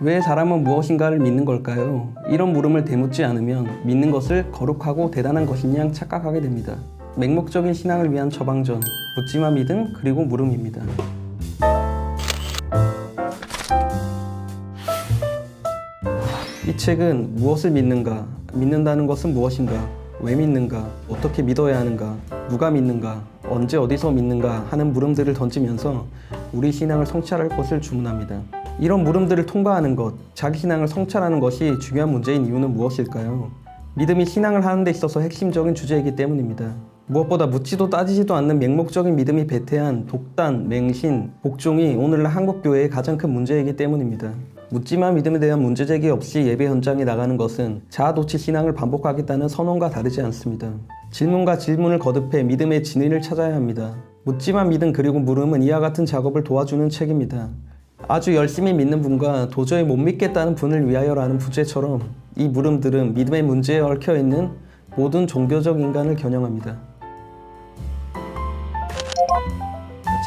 왜 사람은 무엇인가를 믿는 걸까요? 이런 물음을 되묻지 않으면 믿는 것을 거룩하고 대단한 것인 양 착각하게 됩니다. 맹목적인 신앙을 위한 처방전, 묻지마 믿음 그리고 물음입니다. 이 책은 무엇을 믿는가, 믿는다는 것은 무엇인가, 왜 믿는가, 어떻게 믿어야 하는가, 누가 믿는가, 언제 어디서 믿는가 하는 물음들을 던지면서 우리 신앙을 성찰할 것을 주문합니다. 이런 물음들을 통과하는 것, 자기 신앙을 성찰하는 것이 중요한 문제인 이유는 무엇일까요? 믿음이 신앙을 하는 데 있어서 핵심적인 주제이기 때문입니다. 무엇보다 묻지도 따지지도 않는 맹목적인 믿음이 배태한 독단, 맹신, 복종이 오늘날 한국교회의 가장 큰 문제이기 때문입니다. 묻지마 믿음에 대한 문제제기 없이 예배 현장에 나가는 것은 자아도취 신앙을 반복하겠다는 선언과 다르지 않습니다. 질문과 질문을 거듭해 믿음의 진리를 찾아야 합니다. 묻지마 믿음 그리고 물음은 이와 같은 작업을 도와주는 책입니다. 아주 열심히 믿는 분과 도저히 못 믿겠다는 분을 위하여라는 부제처럼 이 물음들은 믿음의 문제에 얽혀있는 모든 종교적 인간을 겨냥합니다.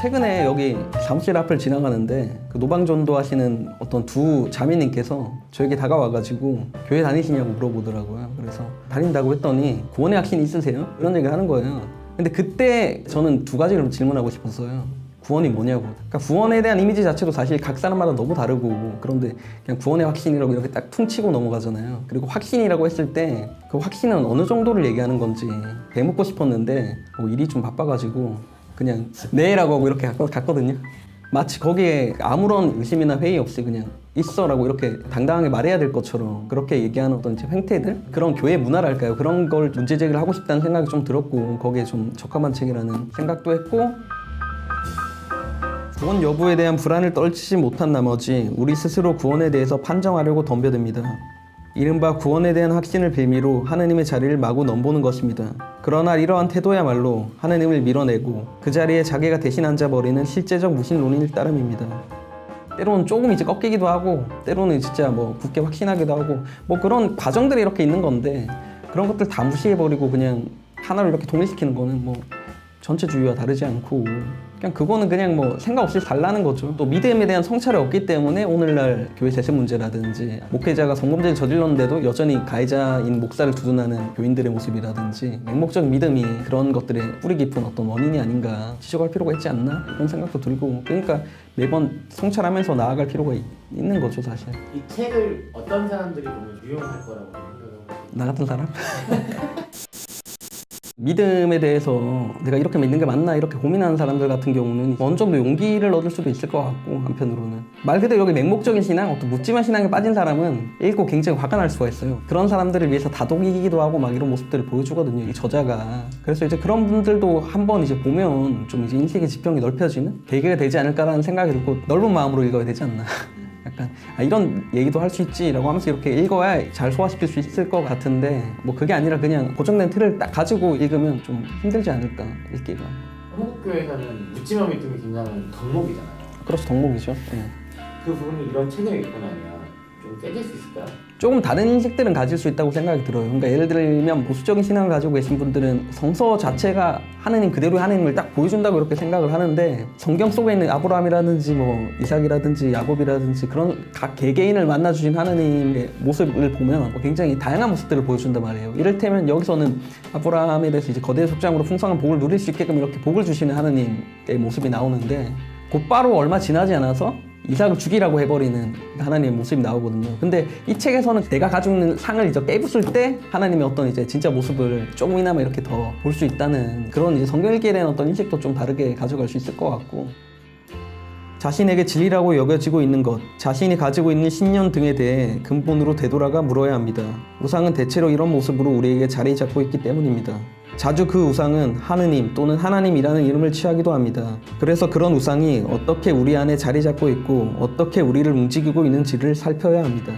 최근에 여기 사무실 앞을 지나가는데 그 노방전도 하시는 어떤 두 자매님께서 저에게 다가와가지고 교회 다니시냐고 물어보더라고요. 그래서 다닌다고 했더니 구원의 확신이 있으세요? 이런 얘기를 하는 거예요. 근데 그때 저는 두 가지를 질문하고 싶었어요. 구원이 뭐냐고. 그러니까 구원에 대한 이미지 자체도 사실 각 사람마다 너무 다르고, 그런데 그냥 구원의 확신이라고 이렇게 딱 퉁치고 넘어가잖아요. 그리고 확신이라고 했을 때 그 확신은 어느 정도를 얘기하는 건지 되묻고 싶었는데 일이 좀 바빠가지고 그냥 네라고 하고 이렇게 갔거든요. 마치 거기에 아무런 의심이나 회의 없이 그냥 있어라고 이렇게 당당하게 말해야 될 것처럼 그렇게 얘기하는 어떤 행태들? 그런 교회 문화랄까요? 그런 걸 문제제기를 하고 싶다는 생각이 좀 들었고, 거기에 좀 적합한 책이라는 생각도 했고, 구원 여부에 대한 불안을 떨치지 못한 나머지 우리 스스로 구원에 대해서 판정하려고 덤벼듭니다. 이른바 구원에 대한 확신을 빌미로 하느님의 자리를 마구 넘보는 것입니다. 그러나 이러한 태도야말로 하느님을 밀어내고 그 자리에 자기가 대신 앉아버리는 실제적 무신론일 따름입니다. 때로는 조금 이제 꺾이기도 하고, 때로는 진짜 굳게 확신하기도 하고, 그런 과정들이 이렇게 있는 건데, 그런 것들 다 무시해버리고 그냥 하나로 이렇게 동일시키는 거는 전체주의와 다르지 않고, 그거는 그냥 생각 없이 달라는 거죠. 또 믿음에 대한 성찰이 없기 때문에 오늘날 교회 재생 문제라든지, 목회자가 성범죄를 저질렀는데도 여전히 가해자인 목사를 두둔하는 교인들의 모습이라든지, 맹목적 믿음이 그런 것들의 뿌리 깊은 어떤 원인이 아닌가 지적할 필요가 있지 않나, 이런 생각도 들고, 그러니까 매번 성찰하면서 나아갈 필요가 있는 거죠, 사실. 이 책을 어떤 사람들이 보면 유용할 거라고 생각하세요? 나 같은 사람? 믿음에 대해서 내가 이렇게 믿는 게 맞나 이렇게 고민하는 사람들 같은 경우는 어느 정도 용기를 얻을 수도 있을 것 같고, 한편으로는 말 그대로 여기 맹목적인 신앙, 어떤 묻지마 신앙에 빠진 사람은 읽고 굉장히 화가 날 수가 있어요. 그런 사람들을 위해서 다독이기도 하고 이런 모습들을 보여주거든요, 이 저자가. 그래서 이제 그런 분들도 한번 이제 보면 좀 이제 인식의 지평이 넓혀지는 계기가 되지 않을까라는 생각이 들고, 넓은 마음으로 읽어야 되지 않나. 약간 이런 얘기도 할 수 있지라고 하면서 이렇게 읽어야 잘 소화시킬 수 있을 것 같은데, 그게 아니라 그냥 고정된 틀을 딱 가지고 읽으면 좀 힘들지 않을까, 읽기가. 한국교회에서는 묻지마 믿음이 굉장한 덕목이잖아요. 그렇죠, 덕목이죠. 네. 그 부분이 이런 책을 읽고 나면 좀 깨질 수 있을까요? 조금 다른 인식들은 가질 수 있다고 생각이 들어요. 그러니까 예를 들면 보수적인 신앙을 가지고 계신 분들은 성서 자체가 하느님 그대로의 하느님을 딱 보여준다고 이렇게 생각을 하는데, 성경 속에 있는 아브라함이라든지 이삭이라든지 야곱이라든지 그런 각 개개인을 만나주신 하느님의 모습을 보면 굉장히 다양한 모습들을 보여준단 말이에요. 이를테면 여기서는 아브라함에 대해서 이제 거대 속장으로 풍성한 복을 누릴 수 있게끔 이렇게 복을 주시는 하느님의 모습이 나오는데, 곧바로 얼마 지나지 않아서 이삭을 죽이라고 해버리는 하나님의 모습이 나오거든요. 근데 이 책에서는 내가 가지고 있는 상을 이제 깨부술 때 하나님의 어떤 이제 진짜 모습을 조금이나마 이렇게 더 볼 수 있다는 그런 이제 성경 읽기에 대한 어떤 인식도 좀 다르게 가져갈 수 있을 것 같고, 자신에게 진리라고 여겨지고 있는 것, 자신이 가지고 있는 신념 등에 대해 근본으로 되돌아가 물어야 합니다. 우상은 대체로 이런 모습으로 우리에게 자리 잡고 있기 때문입니다. 자주 그 우상은 하느님 또는 하나님이라는 이름을 취하기도 합니다. 그래서 그런 우상이 어떻게 우리 안에 자리 잡고 있고 어떻게 우리를 움직이고 있는지를 살펴야 합니다.